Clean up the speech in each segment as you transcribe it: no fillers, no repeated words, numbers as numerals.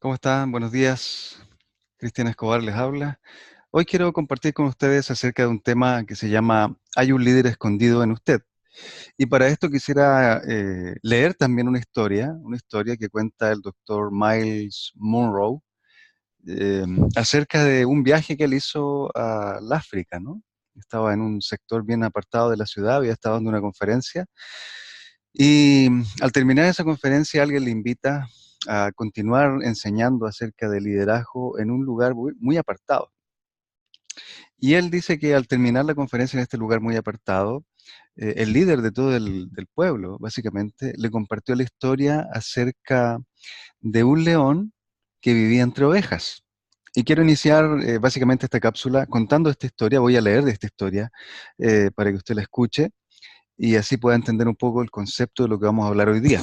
¿Cómo están? Buenos días. Cristian Escobar les habla. Hoy quiero compartir con ustedes acerca de un tema que se llama ¿Hay un líder escondido en usted? Y para esto quisiera leer también una historia que cuenta el doctor Miles Monroe eh, acerca de un viaje que él hizo al África, ¿no? Estaba en un sector bien apartado de la ciudad, había estado dando una conferencia y al terminar esa conferencia alguien le invita a continuar enseñando acerca de liderazgo en un lugar muy apartado. Y él dice que al terminar la conferencia en este lugar muy apartado, el líder de todo del pueblo, básicamente, le compartió la historia acerca de un león que vivía entre ovejas. Y quiero iniciar básicamente esta cápsula contando esta historia, voy a leer de esta historia para que usted la escuche y así pueda entender un poco el concepto de lo que vamos a hablar hoy día.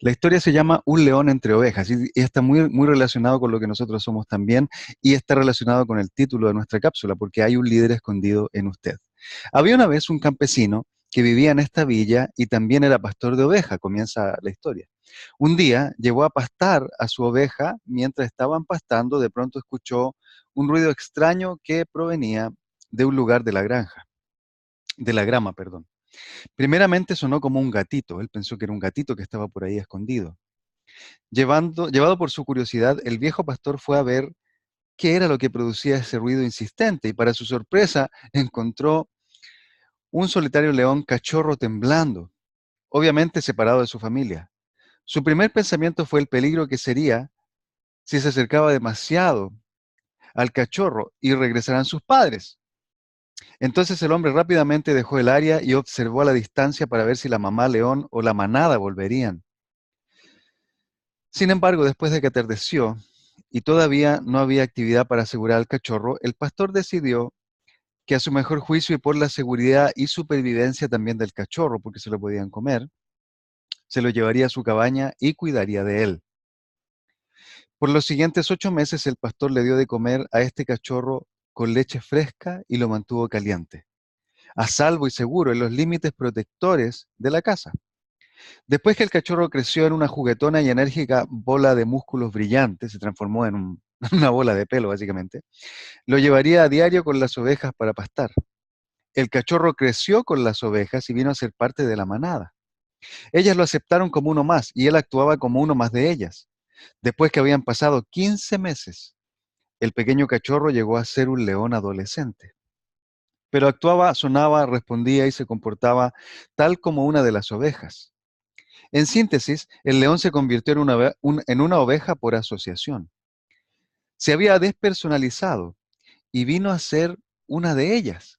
La historia se llama Un león entre ovejas y está muy relacionado con lo que nosotros somos también y está relacionado con el título de nuestra cápsula, porque hay un líder escondido en usted. Había una vez un campesino que vivía en esta villa y también era pastor de oveja, comienza la historia. Un día llevó a pastar a su oveja, mientras estaban pastando, de pronto escuchó un ruido extraño que provenía de un lugar de la granja, de la grama, perdón. Primeramente sonó como un gatito, él pensó que era un gatito que estaba por ahí escondido. Llevado por su curiosidad, el viejo pastor fue a ver qué era lo que producía ese ruido insistente y para su sorpresa encontró un solitario león cachorro temblando, obviamente separado de su familia. Su primer pensamiento fue el peligro que sería si se acercaba demasiado al cachorro y regresaran sus padres. Entonces el hombre rápidamente dejó el área y observó a la distancia para ver si la mamá león o la manada volverían. Sin embargo, después de que atardeció y todavía no había actividad para asegurar al cachorro, el pastor decidió que a su mejor juicio y por la seguridad y supervivencia también del cachorro, porque se lo podían comer, se lo llevaría a su cabaña y cuidaría de él. Por los siguientes 8 meses el pastor le dio de comer a este cachorro con leche fresca y lo mantuvo caliente, a salvo y seguro en los límites protectores de la casa. Después que el cachorro creció en una juguetona y enérgica bola de músculos brillantes, se transformó en una bola de pelo básicamente, lo llevaría a diario con las ovejas para pastar. El cachorro creció con las ovejas y vino a ser parte de la manada. Ellas lo aceptaron como uno más y él actuaba como uno más de ellas. Después que habían pasado 15 meses, el pequeño cachorro llegó a ser un león adolescente. Pero actuaba, sonaba, respondía y se comportaba tal como una de las ovejas. En síntesis, el león se convirtió en una oveja por asociación. Se había despersonalizado y vino a ser una de ellas.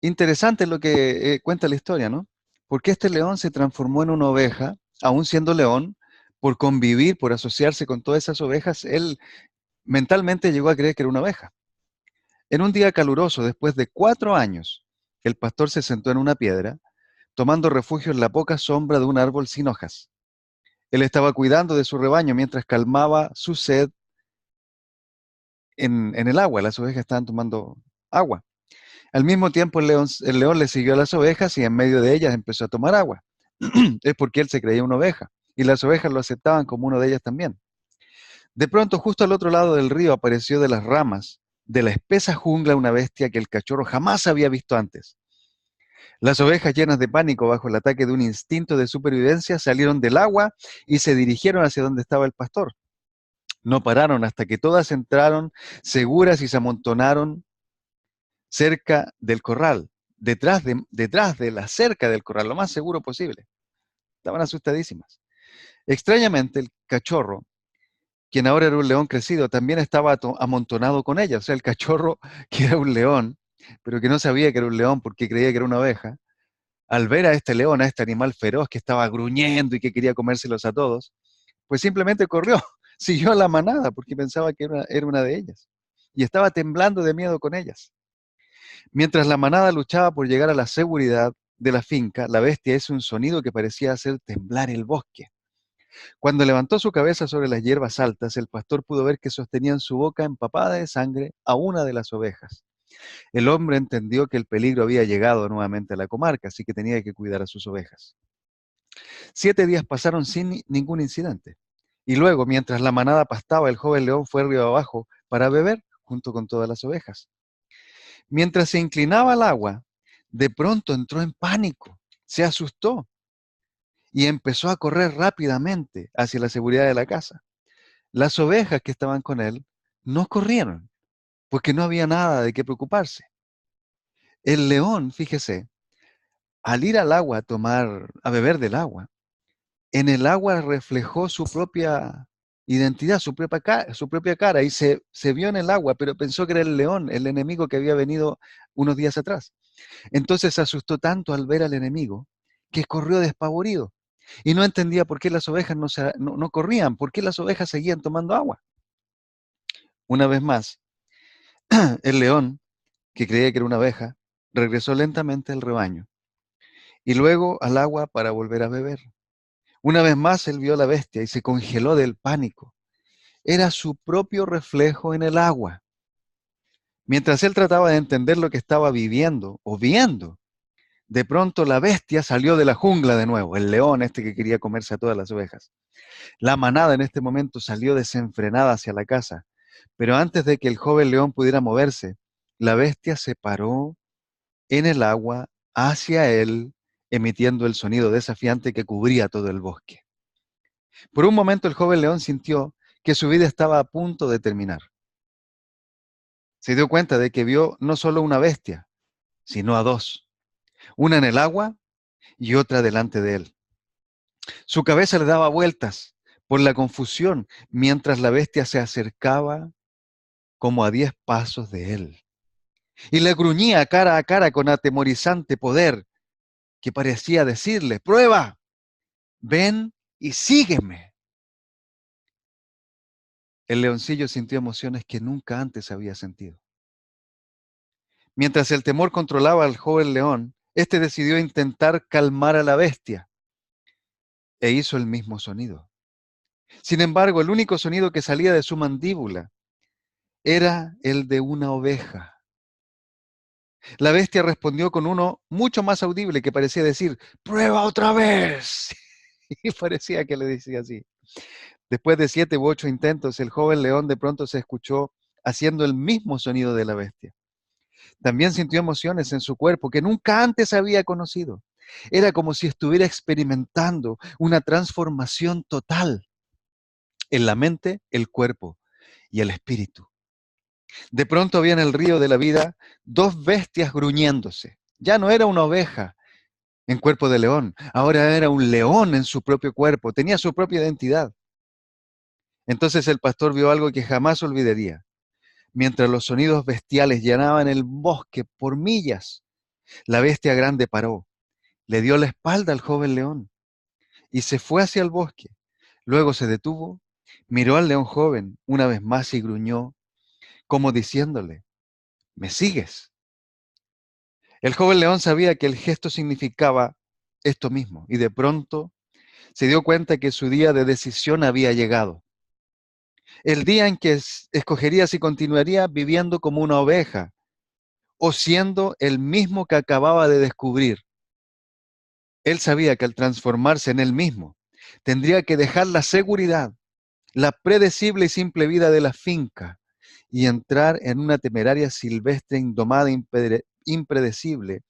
Interesante lo que cuenta la historia, ¿no? Porque este león se transformó en una oveja, aún siendo león, por convivir, por asociarse con todas esas ovejas, él mentalmente llegó a creer que era una oveja. En un día caluroso, después de 4 años, el pastor se sentó en una piedra, tomando refugio en la poca sombra de un árbol sin hojas. Él estaba cuidando de su rebaño mientras calmaba su sed en el agua. Las ovejas estaban tomando agua. Al mismo tiempo, el león le siguió a las ovejas y en medio de ellas empezó a tomar agua. Es porque él se creía una oveja y las ovejas lo aceptaban como uno de ellas también. De pronto, justo al otro lado del río apareció de las ramas de la espesa jungla una bestia que el cachorro jamás había visto antes. Las ovejas, llenas de pánico bajo el ataque de un instinto de supervivencia, salieron del agua y se dirigieron hacia donde estaba el pastor. No pararon hasta que todas entraron seguras y se amontonaron cerca del corral, detrás de la cerca del corral, lo más seguro posible. Estaban asustadísimas. Extrañamente, el cachorro, quien ahora era un león crecido, también estaba amontonado con ella. O sea, el cachorro, que era un león, pero que no sabía que era un león porque creía que era una oveja, al ver a este león, a este animal feroz que estaba gruñendo y que quería comérselos a todos, pues simplemente corrió, siguió a la manada porque pensaba que era una de ellas. Y estaba temblando de miedo con ellas. Mientras la manada luchaba por llegar a la seguridad de la finca, la bestia hizo un sonido que parecía hacer temblar el bosque. Cuando levantó su cabeza sobre las hierbas altas, el pastor pudo ver que sostenía en su boca empapada de sangre a una de las ovejas. El hombre entendió que el peligro había llegado nuevamente a la comarca, así que tenía que cuidar a sus ovejas. 7 días pasaron sin ningún incidente. Y luego, mientras la manada pastaba, el joven león fue río abajo para beber junto con todas las ovejas. Mientras se inclinaba al agua, de pronto entró en pánico, se asustó y empezó a correr rápidamente hacia la seguridad de la casa. Las ovejas que estaban con él no corrieron, porque no había nada de qué preocuparse. El león, fíjese, al ir al agua a beber del agua, en el agua reflejó su propia identidad, su propia cara, y se vio en el agua, pero pensó que era el león, el enemigo que había venido unos días atrás. Entonces se asustó tanto al ver al enemigo que corrió despavorido y no entendía por qué las ovejas no corrían, por qué las ovejas seguían tomando agua. Una vez más, el león, que creía que era una oveja, regresó lentamente al rebaño y luego al agua para volver a beber. Una vez más él vio a la bestia y se congeló del pánico. Era su propio reflejo en el agua. Mientras él trataba de entender lo que estaba viviendo o viendo, de pronto la bestia salió de la jungla de nuevo, el león este que quería comerse a todas las ovejas. La manada en este momento salió desenfrenada hacia la casa, pero antes de que el joven león pudiera moverse, la bestia se paró en el agua hacia él, emitiendo el sonido desafiante que cubría todo el bosque. Por un momento el joven león sintió que su vida estaba a punto de terminar. Se dio cuenta de que vio no solo una bestia, sino a dos, una en el agua y otra delante de él. Su cabeza le daba vueltas por la confusión mientras la bestia se acercaba como a 10 pasos de él y le gruñía cara a cara con atemorizante poder que parecía decirle: prueba, ven y sígueme. El leoncillo sintió emociones que nunca antes había sentido. Mientras el temor controlaba al joven león, este decidió intentar calmar a la bestia e hizo el mismo sonido. Sin embargo, el único sonido que salía de su mandíbula era el de una oveja. La bestia respondió con uno mucho más audible que parecía decir: prueba otra vez. Y parecía que le decía así. Después de 7 u 8 intentos, el joven león de pronto se escuchó haciendo el mismo sonido de la bestia. También sintió emociones en su cuerpo que nunca antes había conocido. Era como si estuviera experimentando una transformación total en la mente, el cuerpo y el espíritu. De pronto había en el río de la vida 2 bestias gruñéndose. Ya no era una oveja en cuerpo de león, ahora era un león en su propio cuerpo, tenía su propia identidad. Entonces el pastor vio algo que jamás olvidaría. Mientras los sonidos bestiales llenaban el bosque por millas, la bestia grande paró, le dio la espalda al joven león y se fue hacia el bosque. Luego se detuvo, miró al león joven una vez más y gruñó, como diciéndole: ¿me sigues? El joven león sabía que el gesto significaba esto mismo y de pronto se dio cuenta que su día de decisión había llegado. El día en que escogería si continuaría viviendo como una oveja o siendo el mismo que acababa de descubrir. Él sabía que al transformarse en él mismo, tendría que dejar la seguridad, la predecible y simple vida de la finca y entrar en una temeraria silvestre, indomada, impredecible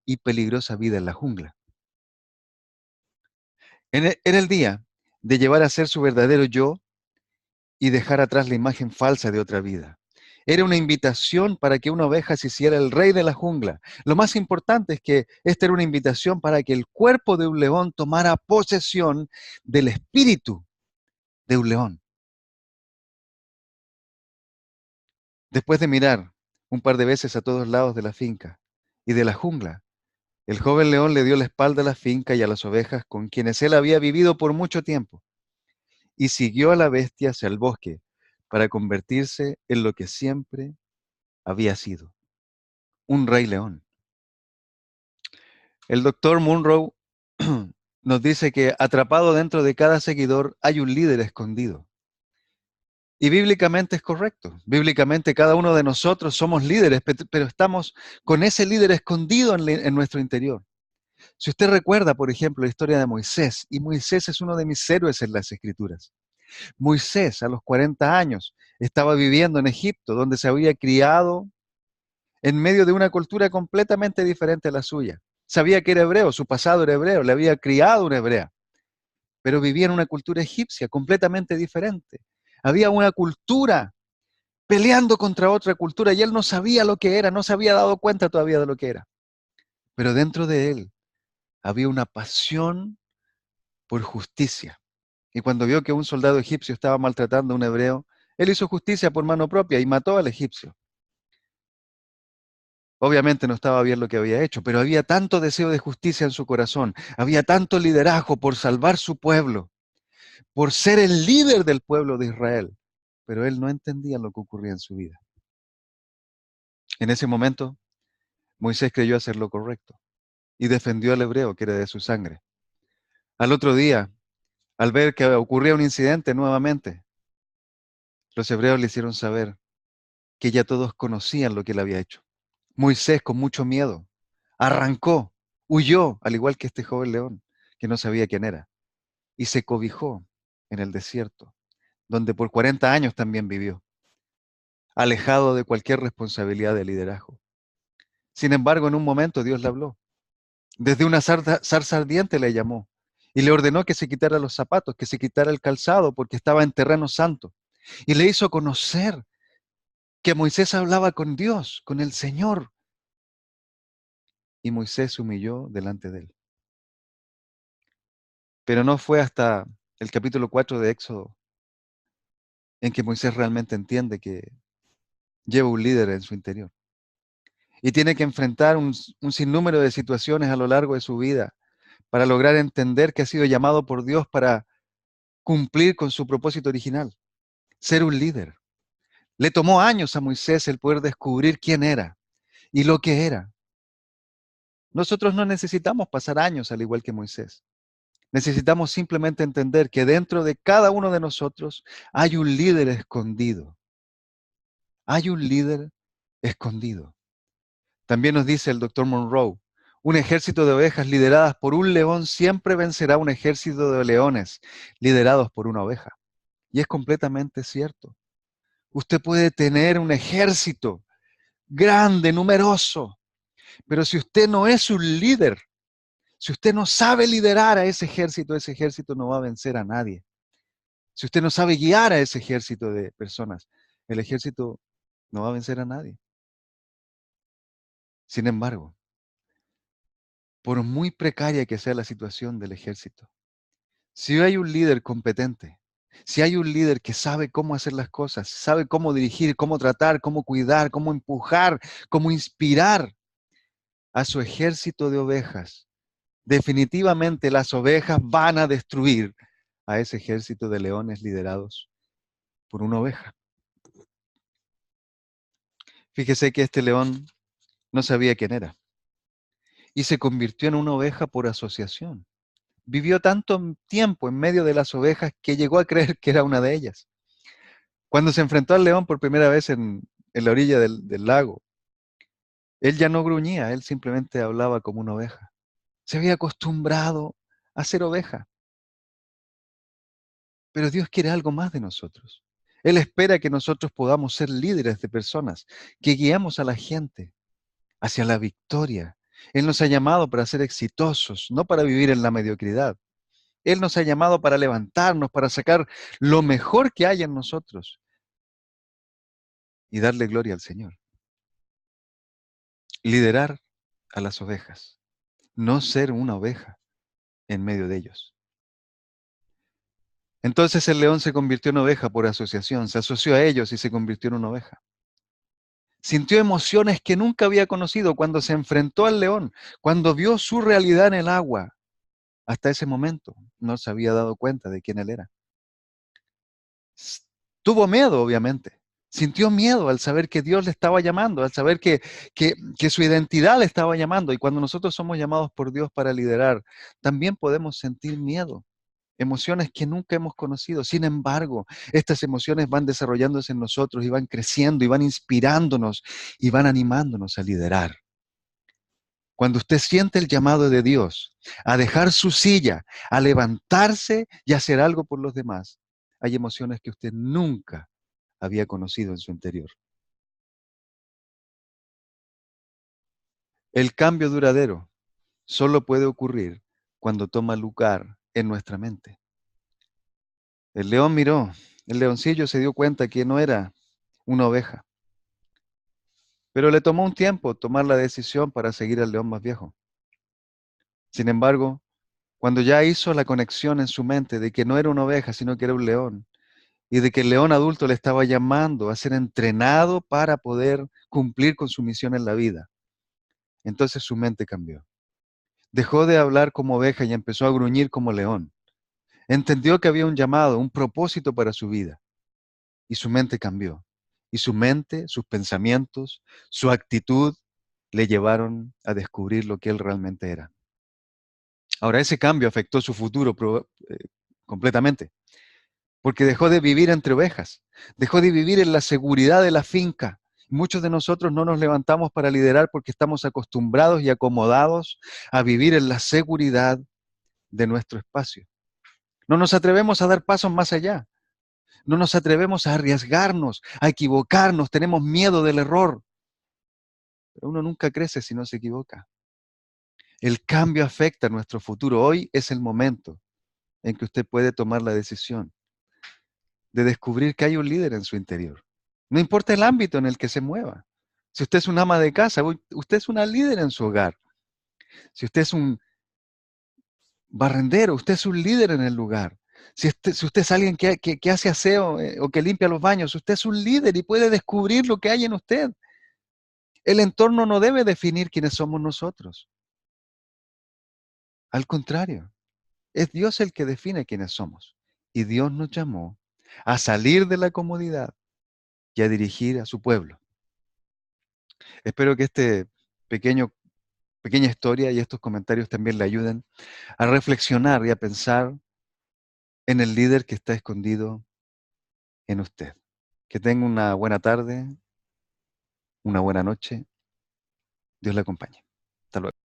y peligrosa vida en la jungla. Era el día de llevar a ser su verdadero yo y dejar atrás la imagen falsa de otra vida. Era una invitación para que una oveja se hiciera el rey de la jungla. Lo más importante es que esta era una invitación para que el cuerpo de un león tomara posesión del espíritu de un león. Después de mirar un par de veces a todos lados de la finca y de la jungla, el joven león le dio la espalda a la finca y a las ovejas con quienes él había vivido por mucho tiempo y siguió a la bestia hacia el bosque para convertirse en lo que siempre había sido, un rey león. El doctor Munro nos dice que atrapado dentro de cada seguidor hay un líder escondido. Y bíblicamente es correcto. Bíblicamente cada uno de nosotros somos líderes, pero estamos con ese líder escondido en nuestro interior. Si usted recuerda, por ejemplo, la historia de Moisés, y Moisés es uno de mis héroes en las Escrituras. Moisés, a los 40 años, estaba viviendo en Egipto, donde se había criado en medio de una cultura completamente diferente a la suya. Sabía que era hebreo, su pasado era hebreo, le había criado una hebrea, pero vivía en una cultura egipcia completamente diferente. Había una cultura peleando contra otra cultura y él no sabía lo que era, no se había dado cuenta todavía de lo que era. Pero dentro de él había una pasión por justicia. Y cuando vio que un soldado egipcio estaba maltratando a un hebreo, él hizo justicia por mano propia y mató al egipcio. Obviamente no estaba bien lo que había hecho, pero había tanto deseo de justicia en su corazón, había tanto liderazgo por salvar su pueblo, por ser el líder del pueblo de Israel, pero él no entendía lo que ocurría en su vida. En ese momento, Moisés creyó hacer lo correcto y defendió al hebreo que era de su sangre. Al otro día, al ver que ocurría un incidente nuevamente, los hebreos le hicieron saber que ya todos conocían lo que él había hecho. Moisés, con mucho miedo, arrancó, huyó, al igual que este joven león, que no sabía quién era, y se cobijó en el desierto, donde por 40 años también vivió, alejado de cualquier responsabilidad de liderazgo. Sin embargo, en un momento Dios le habló. Desde una zarza ardiente le llamó y le ordenó que se quitara los zapatos, que se quitara el calzado, porque estaba en terreno santo. Y le hizo conocer que Moisés hablaba con Dios, con el Señor. Y Moisés se humilló delante de él. Pero no fue hasta el capítulo 4 de Éxodo en que Moisés realmente entiende que lleva un líder en su interior. Y tiene que enfrentar un sinnúmero de situaciones a lo largo de su vida para lograr entender que ha sido llamado por Dios para cumplir con su propósito original, ser un líder. Le tomó años a Moisés el poder descubrir quién era y lo que era. Nosotros no necesitamos pasar años al igual que Moisés. Necesitamos simplemente entender que dentro de cada uno de nosotros hay un líder escondido. Hay un líder escondido. También nos dice el doctor Monroe, un ejército de ovejas lideradas por un león siempre vencerá un ejército de leones liderados por una oveja. Y es completamente cierto. Usted puede tener un ejército grande, numeroso, pero si usted no es un líder, si usted no sabe liderar a ese ejército no va a vencer a nadie. Si usted no sabe guiar a ese ejército de personas, el ejército no va a vencer a nadie. Sin embargo, por muy precaria que sea la situación del ejército, si hay un líder competente, si hay un líder que sabe cómo hacer las cosas, sabe cómo dirigir, cómo tratar, cómo cuidar, cómo empujar, cómo inspirar a su ejército de ovejas, definitivamente las ovejas van a destruir a ese ejército de leones liderados por una oveja. Fíjese que este león no sabía quién era y se convirtió en una oveja por asociación. Vivió tanto tiempo en medio de las ovejas que llegó a creer que era una de ellas. Cuando se enfrentó al león por primera vez en la orilla del lago, él ya no gruñía, él simplemente hablaba como una oveja. Se había acostumbrado a ser oveja. Pero Dios quiere algo más de nosotros. Él espera que nosotros podamos ser líderes de personas, que guiemos a la gente hacia la victoria. Él nos ha llamado para ser exitosos, no para vivir en la mediocridad. Él nos ha llamado para levantarnos, para sacar lo mejor que hay en nosotros y darle gloria al Señor. Liderar a las ovejas, no ser una oveja en medio de ellos. Entonces el león se convirtió en oveja por asociación, se asoció a ellos y se convirtió en una oveja. Sintió emociones que nunca había conocido cuando se enfrentó al león, cuando vio su realidad en el agua. Hasta ese momento no se había dado cuenta de quién él era. Tuvo miedo, obviamente. Sintió miedo al saber que Dios le estaba llamando, al saber que su identidad le estaba llamando. Y cuando nosotros somos llamados por Dios para liderar, también podemos sentir miedo, emociones que nunca hemos conocido. Sin embargo, estas emociones van desarrollándose en nosotros y van creciendo y van inspirándonos y van animándonos a liderar. Cuando usted siente el llamado de Dios a dejar su silla, a levantarse y hacer algo por los demás, hay emociones que usted nunca había conocido en su interior. El cambio duradero solo puede ocurrir cuando toma lugar en nuestra mente. El león miró, el leoncillo se dio cuenta que no era una oveja, pero le tomó un tiempo tomar la decisión para seguir al león más viejo. Sin embargo, cuando ya hizo la conexión en su mente de que no era una oveja, sino que era un león, y de que el león adulto le estaba llamando a ser entrenado para poder cumplir con su misión en la vida, entonces su mente cambió. Dejó de hablar como oveja y empezó a gruñir como león. Entendió que había un llamado, un propósito para su vida, y su mente cambió. Y su mente, sus pensamientos, su actitud le llevaron a descubrir lo que él realmente era. Ahora, ese cambio afectó su futuro completamente, porque dejó de vivir entre ovejas, dejó de vivir en la seguridad de la finca. Muchos de nosotros no nos levantamos para liderar porque estamos acostumbrados y acomodados a vivir en la seguridad de nuestro espacio. No nos atrevemos a dar pasos más allá. No nos atrevemos a arriesgarnos, a equivocarnos. Tenemos miedo del error. Pero uno nunca crece si no se equivoca. El cambio afecta a nuestro futuro. Hoy es el momento en que usted puede tomar la decisión de descubrir que hay un líder en su interior. No importa el ámbito en el que se mueva. Si usted es una ama de casa, usted es una líder en su hogar. Si usted es un barrendero, usted es un líder en el lugar. Si usted es alguien que hace aseo o que limpia los baños, usted es un líder y puede descubrir lo que hay en usted. El entorno no debe definir quiénes somos nosotros. Al contrario, es Dios el que define quiénes somos. Y Dios nos llamó a salir de la comodidad y a dirigir a su pueblo. Espero que pequeña historia y estos comentarios también le ayuden a reflexionar y a pensar en el líder que está escondido en usted. Que tenga una buena tarde, una buena noche. Dios le acompañe.